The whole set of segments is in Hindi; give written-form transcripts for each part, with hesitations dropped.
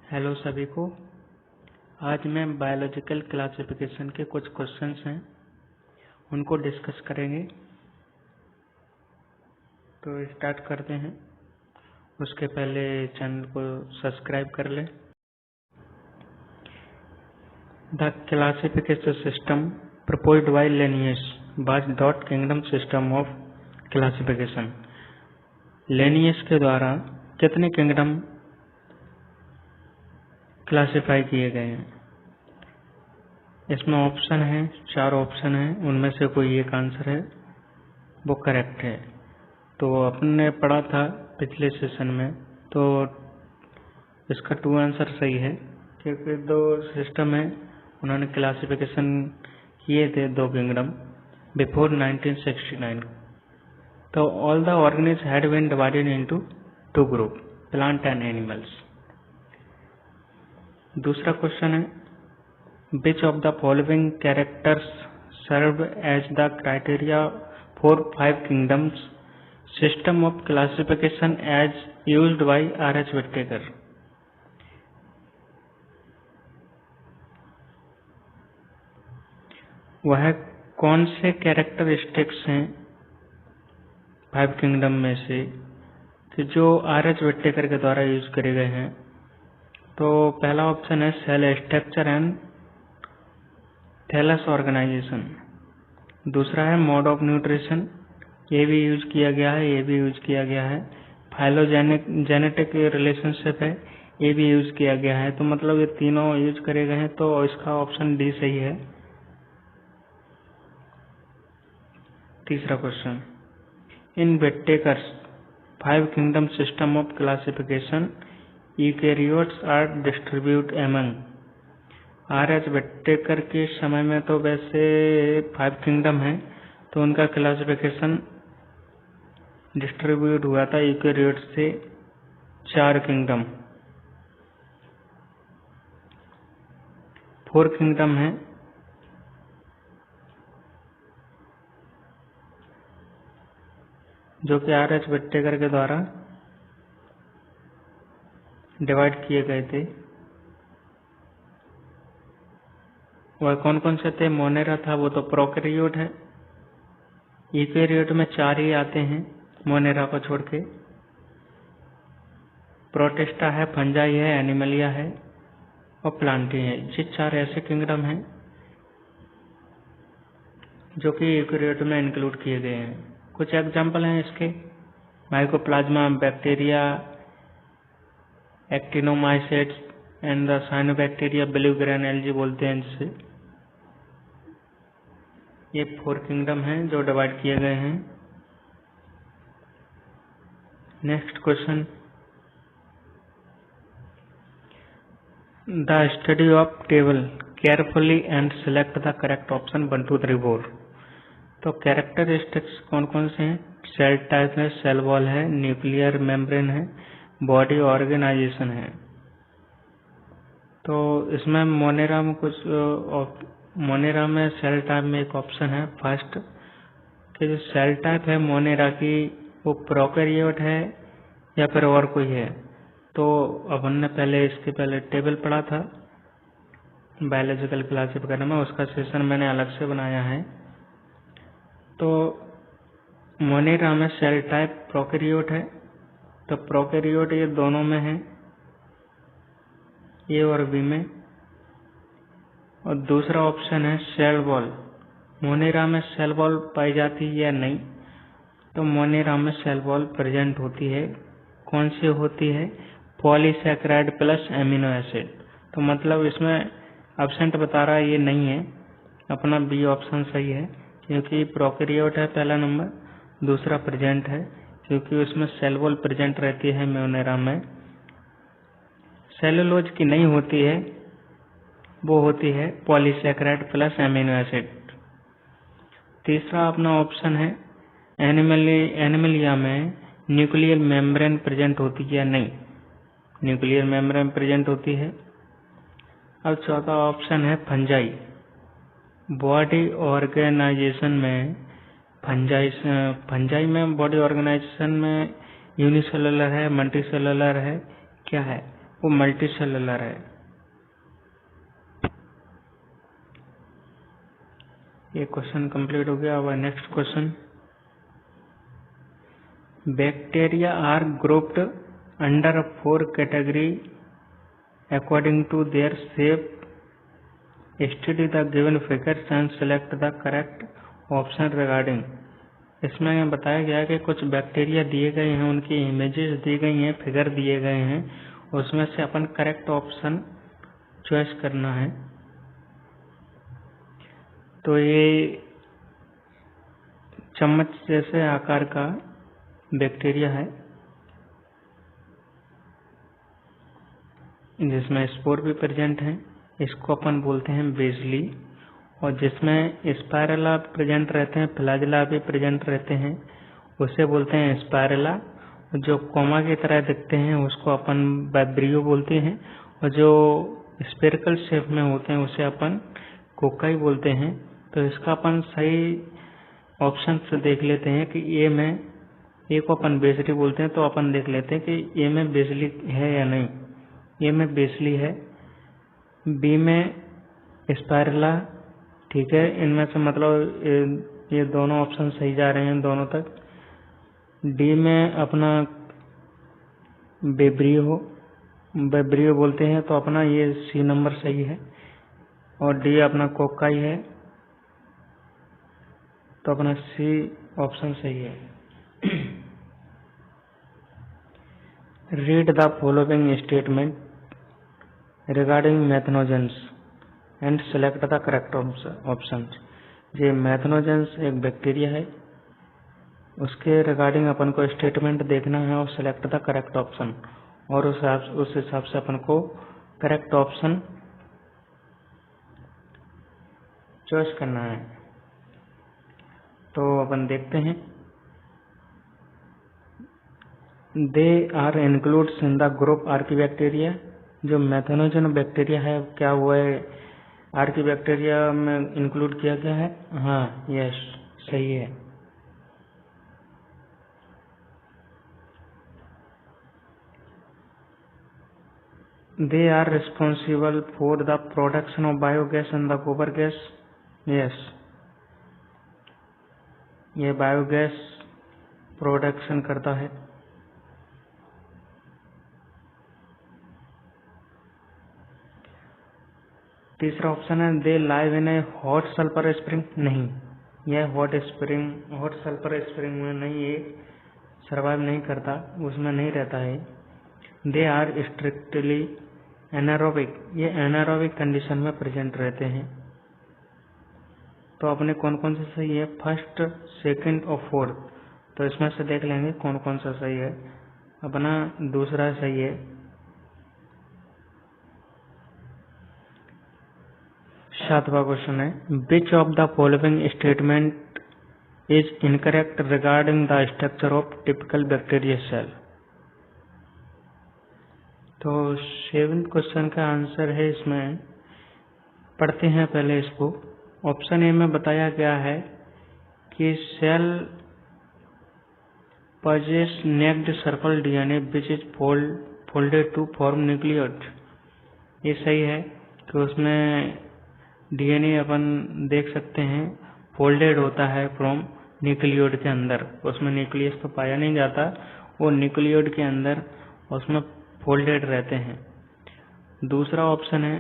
हेलो सभी को। आज मैं बायोलॉजिकल क्लासिफिकेशन के कुछ क्वेश्चंस हैं उनको डिस्कस करेंगे। तो स्टार्ट करते हैं। उसके पहले चैनल को सब्सक्राइब कर लें। The classification system proposed by Linnaeus was dot kingdom system of classification. Linnaeus के द्वारा कितने किंगडम क्लासिफाई किए गए हैं? इसमें ऑप्शन है, 4 ऑप्शन है, उनमें से कोई एक आंसर है वो करेक्ट है। तो अपने पढ़ा था पिछले सेशन में, तो इसका 2 आंसर सही है क्योंकि 2 सिस्टम है उन्होंने क्लासिफिकेशन किए थे, 2 किंगडम बिफोर 1969। तो all the organism had been divided into 2 group, plant and animals. दूसरा क्वेश्चन है, which of the following characters served as the criteria for 5 kingdoms system of classification as used by R.H. Whittaker? वह कौन से कैरेक्टरिस्टिक्स हैं 5 किंगडम में से कि जो R.H. Whittaker के द्वारा यूज करे गए हैं? तो पहला ऑप्शन है cell structure and thallus organization. दूसरा है मोड ऑफ न्यूट्रिशन, ये भी यूज किया गया है, ये भी यूज किया गया है। फाइलोजेनेटिक रिलेशनशिप है, ये भी यूज किया गया है। तो मतलब ये तीनों यूज करे गए हैं, तो इसका ऑप्शन डी सही है। तीसरा question, in Whittaker's 5 kingdom system of classification eukaryotes are distribute among. R.H. Whittaker के समय में तो वैसे 5 किंगडम है, तो उनका क्लासिफिकेशन डिस्ट्रीब्यूट हुआ था यूकैरियोट्स से 4 किंगडम। 4 किंगडम है जो कि R.H. विट्टेकर के द्वारा डिवाइड किए गए थे। वह कौन कौन से थे? मोनेरा था, वो तो प्रोकैरियोट है। यूकैरियोट में 4 ही आते हैं मोनेरा को छोड़ के। प्रोटिस्टा है, फंजाई है, एनिमलिया है और प्लांटी है। ये 4 ऐसे किंगडम हैं जो कि यूकैरियोट में इंक्लूड किए गए हैं। कुछ एग्जाम्पल हैं इसके, mycoplasma, bacteria, actinomycetes and the cyanobacteria, blue-grain algae बोलते हैं जिसे। ये 4 किंगडम हैं जो डिवाइड किए गए हैं। Next question, the study of table carefully and select the correct option 1, 2, 3, 4। तो कैरेक्टरिस्टिक्स कौन कौन से हैं? सेल टाइप है, सेल वॉल है, न्यूक्लियर मेम्ब्रेन है, बॉडी ऑर्गेनाइजेशन है। तो इसमें मोनेरा में मोनेरा में सेल टाइप में एक ऑप्शन है फर्स्ट, कि जो सेल टाइप है मोनेरा की वो प्रोकैरियोट है या फिर और कोई है। तो अब हमने पहले इसके पहले टेबल पढ़ा था बायोलॉजिकल क्लासिफिकेशन में, उसका सेशन मैंने अलग से बनाया है। तो मोनेरा में सेल टाइप प्रोकैरियोट है, तो प्रोकैरियोट ये दोनों में है, ए और बी में। और दूसरा ऑप्शन है सेल वॉल। मोनेरा में सेल वॉल पाई जाती है या नहीं? तो मोनेरा में सेल वॉल प्रेजेंट होती है। कौन सी होती है? Polysaccharide plus amino acid. तो मतलब इसमें एब्सेंट बता रहा है, ये नहीं है। अपना बी ऑप्शन सही है क्योंकि प्रोकैरियोट है पहला नंबर, दूसरा प्रेजेंट है क्योंकि उसमें सेल वॉल प्रेजेंट रहती है मोनेरा में। सेलुलोज की नहीं होती है, वो होती है पॉलीसैकेराइड प्लस एमिनो एसिड। तीसरा अपना ऑप्शन है एनिमलिया में न्यूक्लियर मेम्ब्रेन प्रेजेंट होती है या नहीं? न्यूक्लियर मेम्ब्रेन प्रेजेंट होती है। अब चौथा ऑप्शन है फंजाई। बॉडी ऑर्गेनाइजेशन में फंजाई में बॉडी ऑर्गेनाइजेशन में यूनिसेलुलर है, मल्टीसेलुलर है, क्या है? वो मल्टी सेलुलर है। ये क्वेश्चन कंप्लीट हो गया। अब next question, bacteria are grouped under 4 category according to their shape, study the given figures and select the correct option regarding. इसमें बताया गया है कि कुछ बैक्टीरिया दिए गए हैं, उनकी इमेजेस दी गई हैं, फिगर दिए गए हैं, उसमें से अपन करेक्ट ऑप्शन चॉइस करना है। तो ये चम्मच जैसे आकार का बैक्टीरिया है जिसमें स्पोर भी प्रेजेंट है, इसको अपन बोलते हैं बेजली। और जिसमें स्पाइरला प्रेजेंट रहते हैं, फ्लैजेला भी प्रेजेंट रहते हैं, उसे बोलते हैं स्पाइरला। जो कोमा की तरह दिखते हैं उसको अपन वाइब्रियो बोलते हैं, और जो स्फेरिकल शेप में होते हैं उसे अपन कोकाई बोलते हैं। तो इसका अपन सही ऑप्शन से देख लेते हैं कि ए को अपन बेजली बोलते हैं, तो अपन देख लेते हैं कि ए में बेजली है या नहीं। ए में बेजली है, बी में स्पाइरला, ठीक है। इनमें से मतलब ये दोनों ऑप्शन सही जा रहे हैं दोनों तक। डी में अपना बेब्रियो बोलते हैं, तो अपना ये सी नंबर सही है। और डी अपना कोकाई है, तो अपना सी ऑप्शन सही है। Read the following statement regarding methanogens and select the correct option. ये मैथनोजेंस एक बैक्टीरिया है, उसके रिगार्डिंग अपन को स्टेटमेंट देखना है और सेलेक्ट द करेक्ट ऑप्शन, और उस हिसाब से अपन को करेक्ट ऑप्शन चॉइस करना है। तो अपन देखते हैं, they are includes in the group archaebacteria. जो मैथनोजन बैक्टीरिया है, क्या वो आर्कीबैक्टीरिया में इंक्लूड किया गया है? हाँ, यस, सही है। They are responsible for the production of biogas and the gobar gas. Yes, ये बायोगैस प्रोडक्शन करता है। तीसरा ऑप्शन है, they live in a hot sulphur spring. नहीं, यह हॉट सल्फर स्प्रिंग में नहीं, ये सर्वाइव नहीं करता, उसमें नहीं रहता है। दे आर स्ट्रिक्टली एनारोबिक, ये एनारोबिक कंडीशन में प्रेजेंट रहते हैं। तो अपने कौन कौन सा सही है? फर्स्ट, सेकंड और फोर्थ। तो इसमें से देख लेंगे कौन कौन सा सही है। अपना दूसरा सही है। सातवां क्वेश्चन है, which of the following statement is incorrect regarding the structure of typical bacterial cell. तो 7th क्वेश्चन का आंसर है, इसमें पढ़ते हैं पहले इसको। ऑप्शन ए में बताया गया है कि cell possess naked circle DNA which is folded to form nucleoid. ये सही है कि उसमें डीएनए अपन देख सकते हैं फोल्डेड होता है फ्रॉम न्यूक्लियोइड के अंदर, उसमें न्यूक्लियस तो पाया नहीं जाता, वो न्यूक्लियोइड के अंदर उसमें फोल्डेड रहते हैं। दूसरा ऑप्शन है,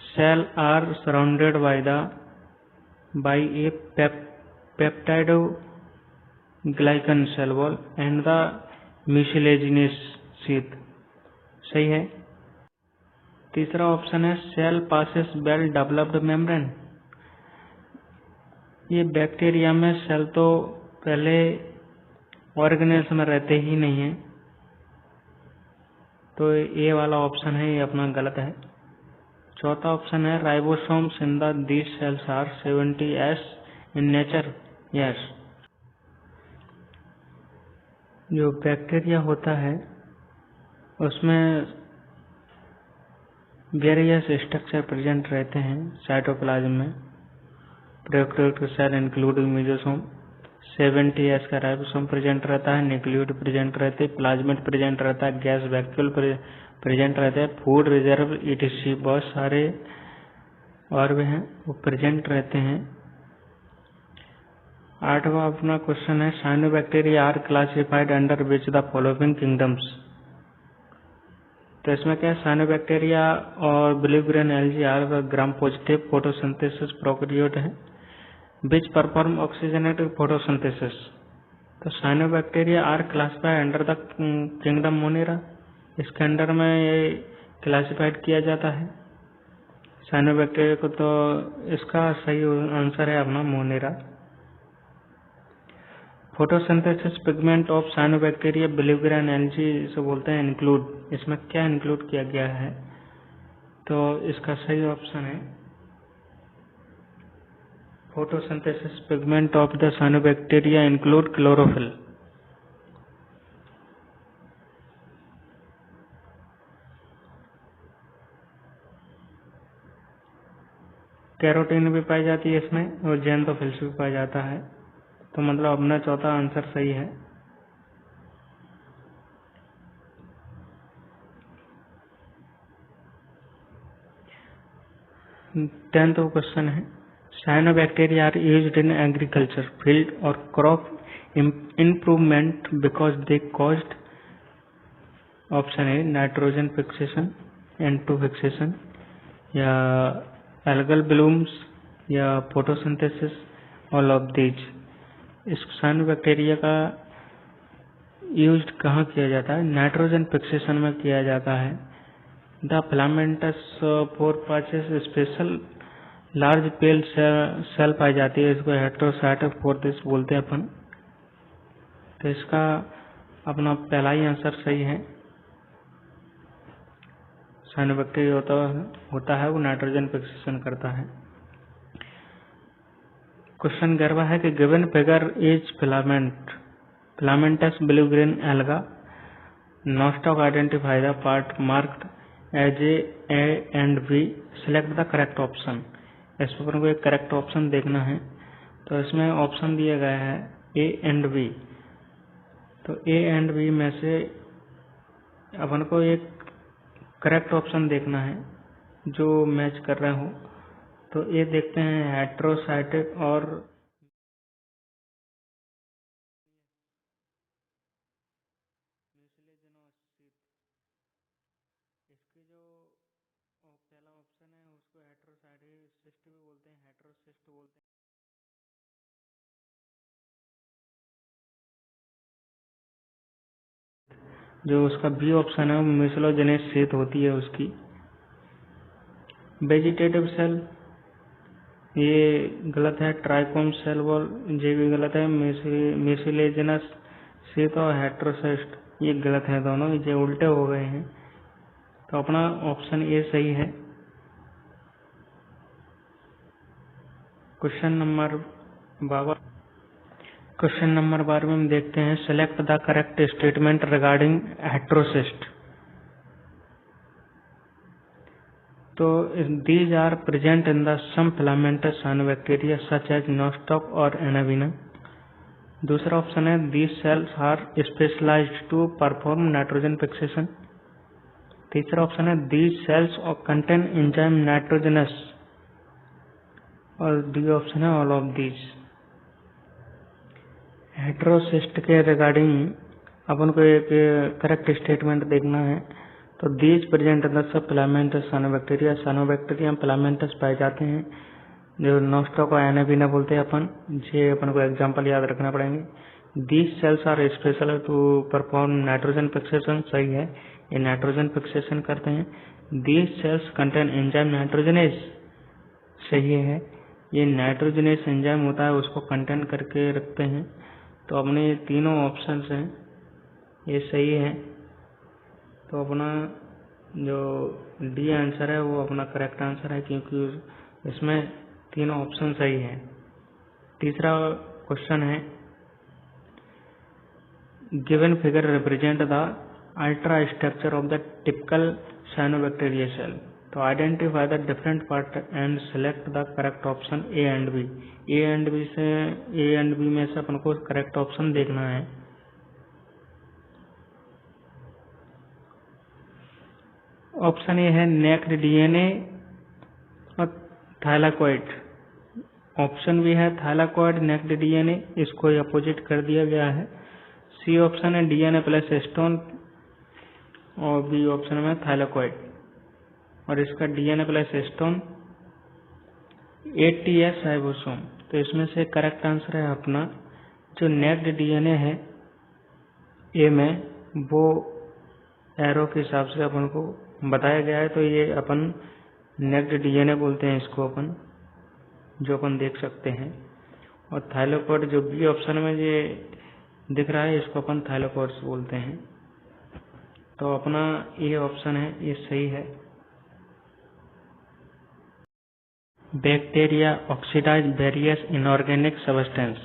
cell are surrounded by a peptide glycan cell wall and the mucilaginous sheath. सही है। तीसरा ऑप्शन है, cell possess well developed membrane. ये बैक्टीरिया में सेल तो पहले ऑर्गेनेल्स में रहते ही नहीं है, तो ये वाला ऑप्शन है, ये अपना गलत है। चौथा ऑप्शन है, ribosomes in the these cells are 70s in nature. Yes, जो बैक्टीरिया होता है उसमें वेरियस स्ट्रक्चर प्रेजेंट रहते हैं साइटोप्लाज्म में। Prokaryotic cell including mesosome, 70s का राइबोसोम प्रेजेंट रहता है, न्यूक्लियोइड प्रेजेंट रहते, प्लाज्मिड प्रेजेंट रहता है, गैस वैक्यूल प्रेजेंट रहते हैं। फूड रिजर्व ईटीसी बहुत सारे वर्ब हैं वो प्रेजेंट रहते हैं। 8वां अपना क्वेश्चन है cyanobacteria are classified under which the following kingdoms. तो इसमें क्या है, साइनोबैक्टीरिया और blue algae are gram positive photosynthesis prokaryote है विच परफॉर्म ऑक्सीजनेटेड फोटोसिंथेसिस। तो cyanobacteria are classified under the kingdom Monera, इसके अंडर में ये क्लासिफाइड किया जाता है साइनोबैक्टीरिया को। तो इसका सही आंसर है अपना Monera. Photosynthesis pigment of cyanobacteria blue green algae से बोलते हैं इंक्लूड। इसमें क्या इंक्लूड किया गया है, तो इसका सही ऑप्शन है photosynthesis pigment of the cyanobacteria include chlorophyll. Carotene भी पाई जाती है इसमें और ज़ैंथोफिल्स भी पाया जाता है। तो मतलब अपना चौथा आंसर सही है। टेंथ क्वेश्चन है cyanobacteria are used in agriculture field और crop improvement because they caused option A nitrogen fixation N2 fixation या एल्गल ब्लूम्स या फोटोसिंथेसिस ऑल ऑफ दीज। इस साइनोबैक्टीरिया का यूज कहाँ किया जाता है, नाइट्रोजन फिक्सेशन में किया जाता है। द फिलामेंटस फोर पाचेस स्पेशल लार्ज पेल सेल पाई जाती है, इसको हेट्रोसाइट फोर दिस बोलते हैं अपन। तो इसका अपना पहला ही आंसर सही है। साइनोबैक्टीरिया होता है वो नाइट्रोजन फिक्सेशन करता है। क्वेश्चन 11 है कि given figure is filamentous blue green alga Nostoc identify the part marked as A and B select the correct option. इस पर को एक करेक्ट ऑप्शन देखना है। तो इसमें ऑप्शन दिया गया है ए एंड बी। तो ए एंड बी में से अपन को एक करेक्ट ऑप्शन देखना है जो मैच कर रहे हो। तो ये देखते हैं हेट्रोसाइटिक और इसके जो पहला ऑप्शन है उसको हेट्रोसाइटिस्ट भी बोलते हैं, हेट्रोसिस्ट बोलते हैं। जो उसका बी ऑप्शन है वो मिसलोजेनेस शीत होती है उसकी। वेजिटेटिव सेल ये गलत है। ट्राइकोम सेल वॉल ये भी गलत है। मिसलेजेनस शीत और हेट्रोसिस्ट ये गलत है, दोनों ये उल्टे हो गए हैं। तो अपना ऑप्शन ए सही है। क्वेश्चन नंबर 12 में हम देखते हैं select the correct statement regarding heterocyst. तो these are present in the some filamentous cyanobacteria such as Nostoc और एनाविना। दूसरा ऑप्शन है these cells are specialised to perform nitrogen fixation. तीसरा ऑप्शन है these cells contain enzyme nitrogenase. और डी ऑप्शन है ऑल ऑफ दीज। हेट्रोसिस्ट के रिगार्डिंग अपन को एक करेक्ट स्टेटमेंट देखना है। तो these present in the some filamentous cyanobacteria filamentous पाए जाते हैं जो नॉस्टॉक और एनाविना बोलते हैं अपन। ये अपन को एग्जांपल याद रखना पड़ेंगे। These cells are special to perform nitrogen fixation, सही है, ये नाइट्रोजन फिक्सेशन करते हैं। These cells contain enzyme nitrogenase, सही है, ये नाइट्रोजनेस एंजाइम होता है उसको कंटेन करके रखते हैं। तो अपने तीनों ऑप्शंस हैं ये सही है। तो अपना जो डी आंसर है वो अपना करेक्ट आंसर है क्योंकि इसमें तीनों ऑप्शन सही है। तीसरा क्वेश्चन है given figure represent the ultra structure of the typical cyanobacteria cell. तो identify the different part and select the correct option A and B. A and B में से अपन को करेक्ट ऑप्शन देखना है। ऑप्शन ए है नेक्ड डीएनए और थाइलाकॉइड। ऑप्शन भी है थाइलाकॉइड नेक्ड डीएनए, इसको अपोजिट कर दिया गया है। सी ऑप्शन है डीएनए प्लस हिस्टोन और बी ऑप्शन में थाइलाकॉइड, और इसका DNA plus histone 80S ribosome. तो इसमें से करेक्ट आंसर है अपना जो नेक्ड डीएनए है ए में, वो एरो के हिसाब से अपन को बताया गया है। तो ये अपन नेक्ड डीएनए बोलते हैं इसको अपन, जो अपन देख सकते हैं। और थाइलाकॉइड जो बी ऑप्शन में ये दिख रहा है, इसको अपन थाइलाकॉइड्स बोलते हैं। तो अपना ये ऑप्शन है, ये सही है। Bacteria oxidize various inorganic substance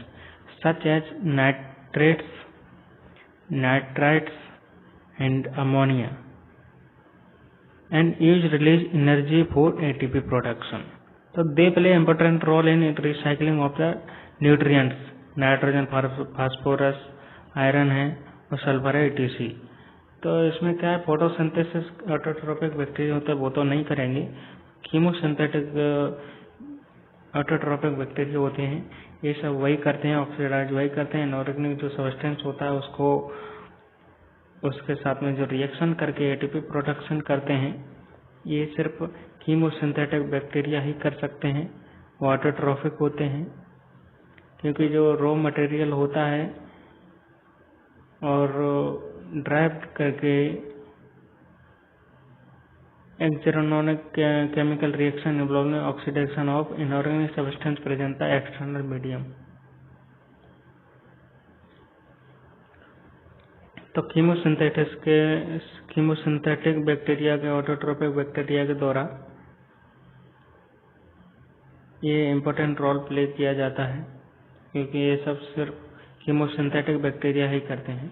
such as nitrates, nitrites and ammonia and use release energy for ATP production. So they play important role in recycling of the nutrients, nitrogen, phosphorus, iron है और सल्फर है, etc. तो इसमें क्या है, फोटोसिंथेसिस ऑटोट्रोपिक बैक्टीरिया होता है वो तो नहीं करेंगे, कीमोसिंथेटिक ऑटोट्रोपिक बैक्टीरिया होते हैं, ये सब वही करते हैं, ऑक्सीडाइज वही करते हैं। इनऑर्गेनिक जो सब्सटेंस होता है उसको उसके साथ में जो रिएक्शन करके एटीपी प्रोडक्शन करते हैं, ये सिर्फ कीमोसिंथेटिक बैक्टीरिया ही कर सकते हैं, वो ऑटोट्रोफिक होते हैं। क्योंकि जो रॉ मटेरियल होता है और ड्राइव करके exergonic chemical reaction involving oxidation of inorganic substance present the external medium. तो कीमोसिंथेटिक बैक्टीरिया के ऑटोट्रोपिक बैक्टीरिया के द्वारा ये इम्पोर्टेंट रोल प्ले किया जाता है, क्योंकि ये सब सिर्फ कीमोसिंथेटिक बैक्टीरिया ही करते हैं।